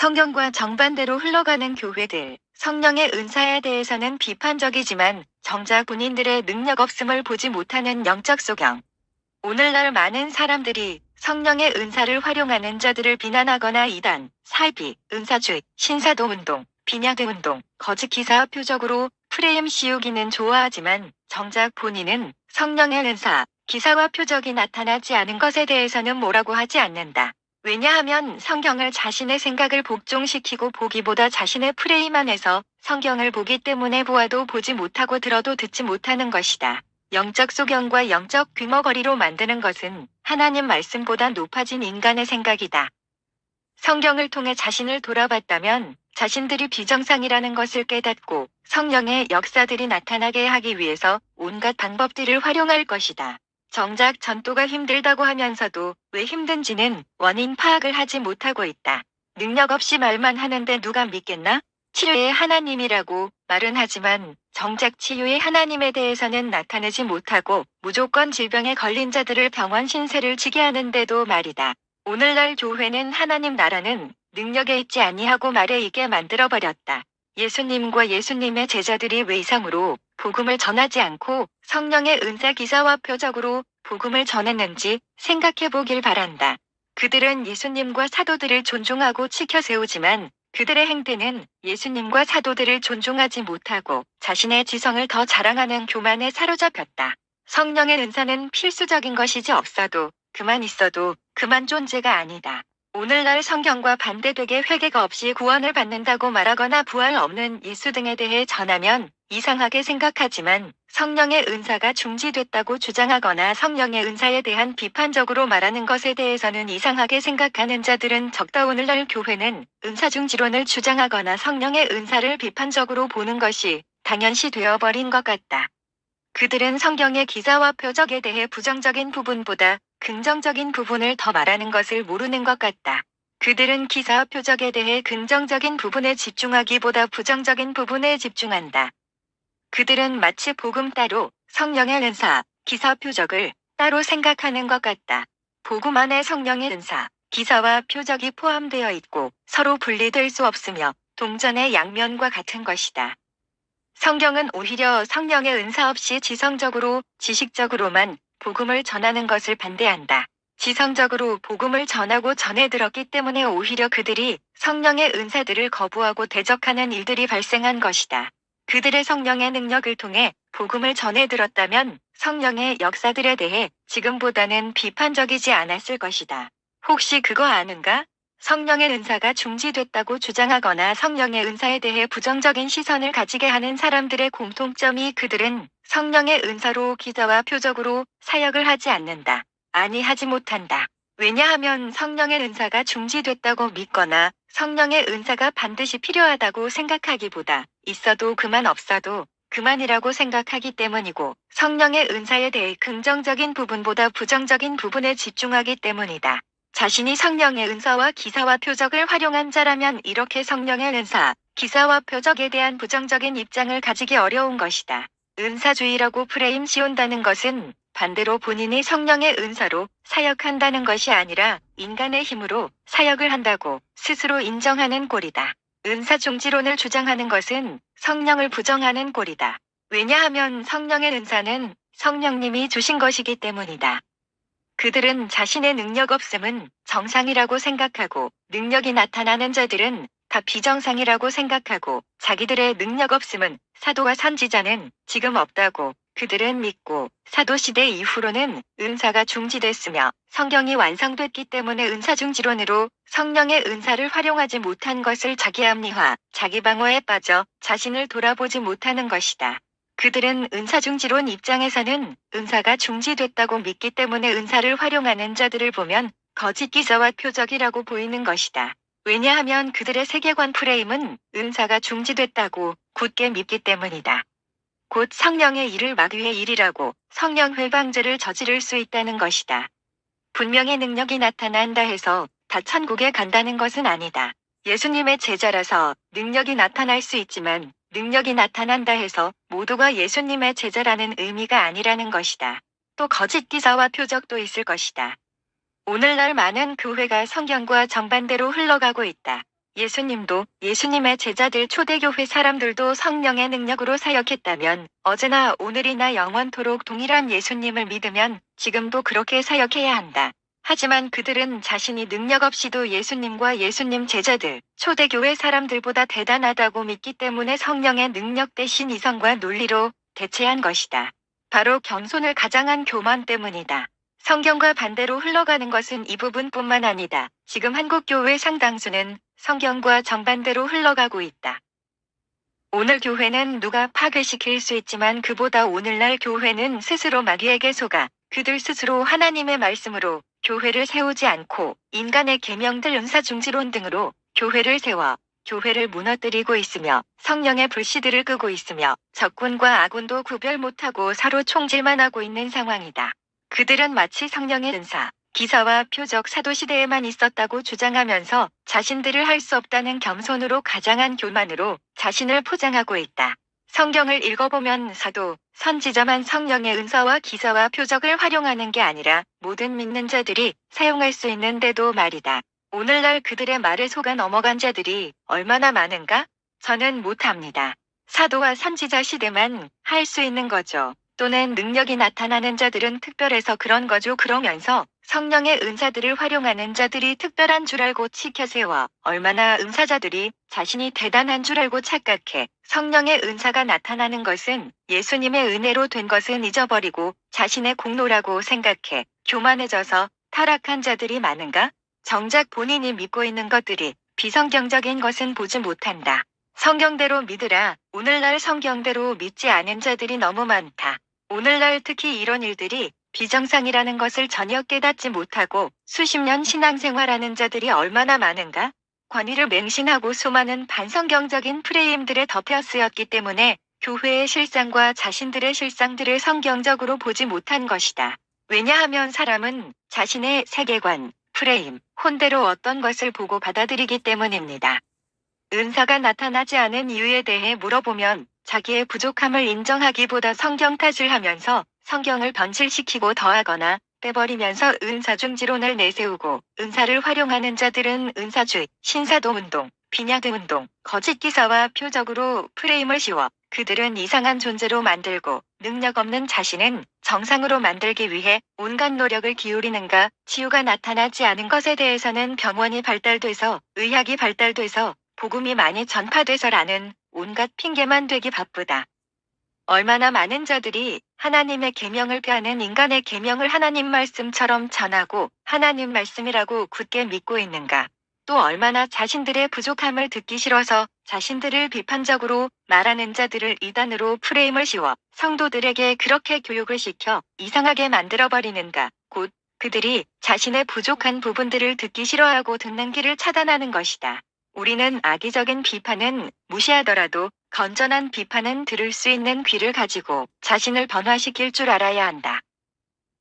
성경과 정반대로 흘러가는 교회들, 성령의 은사에 대해서는 비판적이지만 정작 본인들의 능력 없음을 보지 못하는 영적 소경. 오늘날 많은 사람들이 성령의 은사를 활용하는 자들을 비난하거나 이단, 사이비, 은사주의, 신사도운동, 빈야드운동, 거짓 기사 표적으로 프레임 씌우기는 좋아하지만 정작 본인은 성령의 은사, 기사와 표적이 나타나지 않은 것에 대해서는 뭐라고 하지 않는다. 왜냐하면 성경을 자신의 생각을 복종시키고 보기보다 자신의 프레임 안에서 성경을 보기 때문에 보아도 보지 못하고 들어도 듣지 못하는 것이다. 영적 소경과 영적 귀머거리로 만드는 것은 하나님 말씀보다 높아진 인간의 생각이다. 성경을 통해 자신을 돌아봤다면 자신들이 비정상이라는 것을 깨닫고 성령의 역사들이 나타나게 하기 위해서 온갖 방법들을 활용할 것이다. 정작 전도가 힘들다고 하면서도 왜 힘든지는 원인 파악을 하지 못하고 있다. 능력 없이 말만 하는데 누가 믿겠나? 치료의 하나님이라고 말은 하지만 정작 치유의 하나님에 대해서는 나타내지 못하고 무조건 질병에 걸린 자들을 병원 신세를 지게 하는데도 말이다. 오늘날 교회는 하나님 나라는 능력에 있지 아니하고 말에 있게 만들어버렸다. 예수님과 예수님의 제자들이 왜 이상으로 복음을 전하지 않고 성령의 은사 기사와 표적으로 복음을 전했는지 생각해 보길 바란다. 그들은 예수님과 사도들을 존중하고 지켜 세우지만 그들의 행태는 예수님과 사도들을 존중하지 못하고 자신의 지성을 더 자랑하는 교만에 사로잡혔다. 성령의 은사는 필수적인 것이지 없어도 그만 있어도 그만 존재가 아니다. 오늘날 성경과 반대되게 회개가 없이 구원을 받는다고 말하거나 부활 없는 예수 등에 대해 전하면 이상하게 생각하지만 성령의 은사가 중지됐다고 주장하거나 성령의 은사에 대한 비판적으로 말하는 것에 대해서는 이상하게 생각하는 자들은 적다. 오늘날 교회는 은사중지론을 주장하거나 성령의 은사를 비판적으로 보는 것이 당연시 되어버린 것 같다. 그들은 성경의 기사와 표적에 대해 부정적인 부분보다 긍정적인 부분을 더 말하는 것을 모르는 것 같다. 그들은 기사와 표적에 대해 긍정적인 부분에 집중하기보다 부정적인 부분에 집중한다. 그들은 마치 복음 따로, 성령의 은사, 기사 표적을 따로 생각하는 것 같다. 복음 안에 성령의 은사, 기사와 표적이 포함되어 있고 서로 분리될 수 없으며 동전의 양면과 같은 것이다. 성경은 오히려 성령의 은사 없이 지성적으로, 지식적으로만 복음을 전하는 것을 반대한다. 지성적으로 복음을 전하고 전해 들었기 때문에 오히려 그들이 성령의 은사들을 거부하고 대적하는 일들이 발생한 것이다. 그들의 성령의 능력을 통해 복음을 전해 들었다면 성령의 역사들에 대해 지금보다는 비판적이지 않았을 것이다. 혹시 그거 아는가? 성령의 은사가 중지됐다고 주장하거나 성령의 은사에 대해 부정적인 시선을 가지게 하는 사람들의 공통점이 그들은 성령의 은사로 기사와 표적으로 사역을 하지 않는다. 아니 하지 못한다. 왜냐하면 성령의 은사가 중지됐다고 믿거나 성령의 은사가 반드시 필요하다고 생각하기보다 있어도 그만 없어도 그만이라고 생각하기 때문이고 성령의 은사에 대해 긍정적인 부분보다 부정적인 부분에 집중하기 때문이다. 자신이 성령의 은사와 기사와 표적을 활용한 자라면 이렇게 성령의 은사, 기사와 표적에 대한 부정적인 입장을 가지기 어려운 것이다. 은사주의라고 프레임 씌운다는 것은 반대로 본인이 성령의 은사로 사역한다는 것이 아니라 인간의 힘으로 사역을 한다고 스스로 인정하는 꼴이다. 은사중지론을 주장하는 것은 성령을 부정하는 꼴이다. 왜냐하면 성령의 은사는 성령님이 주신 것이기 때문이다. 그들은 자신의 능력 없음은 정상이라고 생각하고 능력이 나타나는 자들은 다 비정상이라고 생각하고 자기들의 능력 없음은 사도와 선지자는 지금 없다고 그들은 믿고 사도시대 이후로는 은사가 중지됐으며 성경이 완성됐기 때문에 은사중지론으로 성령의 은사를 활용하지 못한 것을 자기 합리화, 자기 방어에 빠져 자신을 돌아보지 못하는 것이다. 그들은 은사중지론 입장에서는 은사가 중지됐다고 믿기 때문에 은사를 활용하는 자들을 보면 거짓 기사와 표적이라고 보이는 것이다. 왜냐하면 그들의 세계관 프레임은 은사가 중지됐다고 굳게 믿기 때문이다. 곧 성령의 일을 마귀의 일이라고 성령 회방죄를 저지를 수 있다는 것이다. 분명히 능력이 나타난다 해서 다 천국에 간다는 것은 아니다. 예수님의 제자라서 능력이 나타날 수 있지만 능력이 나타난다 해서 모두가 예수님의 제자라는 의미가 아니라는 것이다. 또 거짓 기사와 표적도 있을 것이다. 오늘날 많은 교회가 성경과 정반대로 흘러가고 있다. 예수님도 예수님의 제자들 초대교회 사람들도 성령의 능력으로 사역했다면 어제나 오늘이나 영원토록 동일한 예수님을 믿으면 지금도 그렇게 사역해야 한다. 하지만 그들은 자신이 능력 없이도 예수님과 예수님 제자들, 초대교회 사람들보다 대단하다고 믿기 때문에 성령의 능력 대신 이성과 논리로 대체한 것이다. 바로 겸손을 가장한 교만 때문이다. 성경과 반대로 흘러가는 것은 이 부분뿐만 아니다. 지금 한국 교회 상당수는 성경과 정반대로 흘러가고 있다. 오늘 교회는 누가 파괴시킬 수 있지만 그보다 오늘날 교회는 스스로 마귀에게 속아 그들 스스로 하나님의 말씀으로 교회를 세우지 않고 인간의 계명들 은사중지론 등으로 교회를 세워 교회를 무너뜨리고 있으며 성령의 불씨들을 끄고 있으며 적군과 아군도 구별 못하고 서로 총질만 하고 있는 상황이다. 그들은 마치 성령의 은사, 기사와 표적 사도시대에만 있었다고 주장하면서 자신들을 할 수 없다는 겸손으로 가장한 교만으로 자신을 포장하고 있다. 성경을 읽어보면 사도, 선지자만 성령의 은사와 기사와 표적을 활용하는 게 아니라 모든 믿는 자들이 사용할 수 있는데도 말이다. 오늘날 그들의 말에 속아 넘어간 자들이 얼마나 많은가? 저는 못합니다. 사도와 선지자 시대만 할 수 있는 거죠. 또는 능력이 나타나는 자들은 특별해서 그런 거죠. 그러면서 성령의 은사들을 활용하는 자들이 특별한 줄 알고 치켜세워 얼마나 은사자들이 자신이 대단한 줄 알고 착각해 성령의 은사가 나타나는 것은 예수님의 은혜로 된 것은 잊어버리고 자신의 공로라고 생각해 교만해져서 타락한 자들이 많은가? 정작 본인이 믿고 있는 것들이 비성경적인 것은 보지 못한다. 성경대로 믿으라. 오늘날 성경대로 믿지 않은 자들이 너무 많다. 오늘날 특히 이런 일들이 비정상이라는 것을 전혀 깨닫지 못하고 수십 년 신앙생활하는 자들이 얼마나 많은가? 권위를 맹신하고 수많은 반성경적인 프레임들에 덮여 쓰였기 때문에 교회의 실상과 자신들의 실상들을 성경적으로 보지 못한 것이다. 왜냐하면 사람은 자신의 세계관, 프레임, 혼대로 어떤 것을 보고 받아들이기 때문입니다. 은사가 나타나지 않은 이유에 대해 물어보면 자기의 부족함을 인정하기보다 성경 탓을 하면서 성경을 변질시키고 더하거나 빼버리면서 은사중지론을 내세우고 은사를 활용하는 자들은 은사주의, 신사도운동, 빈야드운동, 거짓 기사와 표적으로 프레임을 씌워 그들은 이상한 존재로 만들고 능력 없는 자신은 정상으로 만들기 위해 온갖 노력을 기울이는가? 치유가 나타나지 않은 것에 대해서는 병원이 발달돼서 의학이 발달돼서 복음이 많이 전파돼서라는 온갖 핑계만 되기 바쁘다. 얼마나 많은 자들이 하나님의 계명을 폐하는 인간의 계명을 하나님 말씀처럼 전하고 하나님 말씀이라고 굳게 믿고 있는가? 또 얼마나 자신들의 부족함을 듣기 싫어서 자신들을 비판적으로 말하는 자들을 이단으로 프레임을 씌워 성도들에게 그렇게 교육을 시켜 이상하게 만들어버리는가? 곧 그들이 자신의 부족한 부분들을 듣기 싫어하고 듣는 길을 차단하는 것이다. 우리는 악의적인 비판은 무시하더라도 건전한 비판은 들을 수 있는 귀를 가지고 자신을 변화시킬 줄 알아야 한다.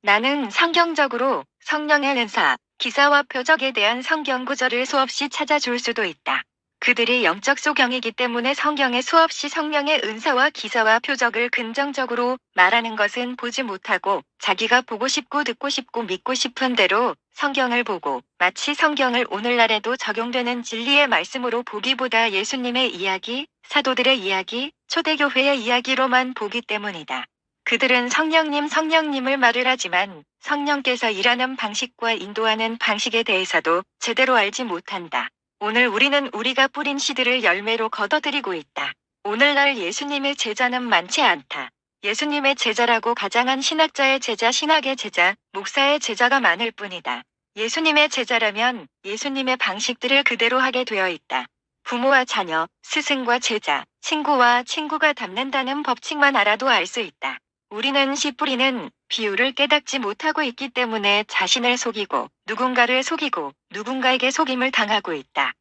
나는 성경적으로 성령의 은사, 기사와 표적에 대한 성경 구절을 수없이 찾아줄 수도 있다. 그들이 영적 소경이기 때문에 성경에 수없이 성령의 은사와 기사와 표적을 긍정적으로 말하는 것은 보지 못하고 자기가 보고 싶고 듣고 싶고 믿고 싶은 대로 성경을 보고 마치 성경을 오늘날에도 적용되는 진리의 말씀으로 보기보다 예수님의 이야기, 사도들의 이야기, 초대교회의 이야기로만 보기 때문이다. 그들은 성령님을 말을 하지만 성령께서 일하는 방식과 인도하는 방식에 대해서도 제대로 알지 못한다. 오늘 우리는 우리가 뿌린 씨들을 열매로 거둬들이고 있다. 오늘날 예수님의 제자는 많지 않다. 예수님의 제자라고 가장한 신학자의 제자, 신학의 제자, 목사의 제자가 많을 뿐이다. 예수님의 제자라면 예수님의 방식들을 그대로 하게 되어 있다. 부모와 자녀, 스승과 제자, 친구와 친구가 닮는다는 법칙만 알아도 알 수 있다. 우리는 씨 뿌리는 비유를 깨닫지 못하고 있기 때문에 자신을 속이고 누군가를 속이고 누군가에게 속임을 당하고 있다.